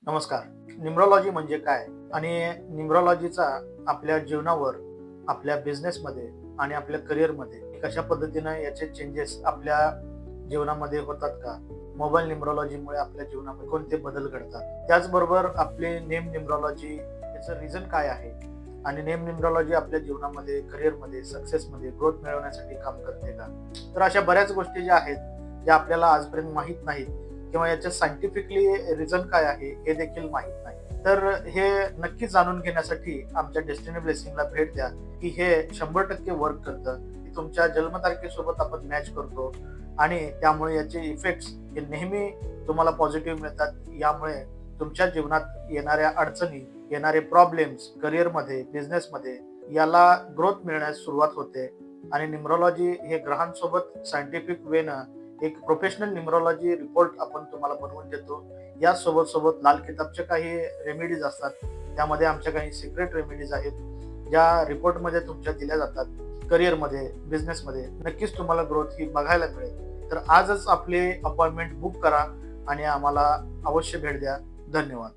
नमस्कार. न्यूमरॉलॉजी म्हणजे काय आणि न्यूमरॉलॉजीचा आपल्या जीवनावर, आपल्या बिझनेसमध्ये आणि आपल्या करिअरमध्ये कशा पद्धतीनं याचे चेंजेस आपल्या जीवनामध्ये होतात का? मोबाईल न्यूमरॉलॉजीमुळे आपल्या जीवनामध्ये कोणते बदल घडतात? त्याचबरोबर आपले नेम न्यूमरॉलॉजी याचं रिझन काय आहे? आणि नेम न्यूमरॉलॉजी आपल्या जीवनामध्ये, करिअरमध्ये, सक्सेसमध्ये ग्रोथ मिळवण्यासाठी काम करते का? तर अशा बऱ्याच गोष्टी ज्या आहेत, ज्या आपल्याला आजपर्यंत माहीत नाहीत किंवा याच्या सायंटिफिकली रिझन काय आहे हे देखील माहित नाही. तर हे नक्की जाणून घेण्यासाठी आमच्या डेस्टिनी ब्लेसिंगला भेट द्या, की हे 100% वर्क करतं. की तुमच्या जन्मतारखेसोबत आपण मॅच करतो आणि त्यामुळे याचे इफेक्ट्स हे नेहमी तुम्हाला पॉझिटिव्ह मिळतात. यामुळे तुमच्या जीवनात येणाऱ्या अडचणी, येणारे प्रॉब्लेम्स करिअरमध्ये, बिझनेसमध्ये याला ग्रोथ मिळण्यास सुरुवात होते. आणि न्यूमरॉलॉजी हे ग्रहांसोबत सायंटिफिक वेनं एक प्रोफेशनल न्यूमरॉलॉजी रिपोर्ट आपण तुम्हाला बनवून देतो. या सोबत सोबत लाल किताबच्या काही रेमेडीज असतात. त्यामध्ये आमच्या काही सिक्रेट रेमेडीज आहेत, ज्या रिपोर्टमध्ये तुमच्या दिल्या जातात. करिअरमध्ये, बिझनेसमध्ये नक्कीच तुम्हाला ग्रोथ ही बघायला मिळेल. तर आजच आपले अपॉइंटमेंट बुक करा आणि आम्हाला अवश्य भेट द्या. धन्यवाद.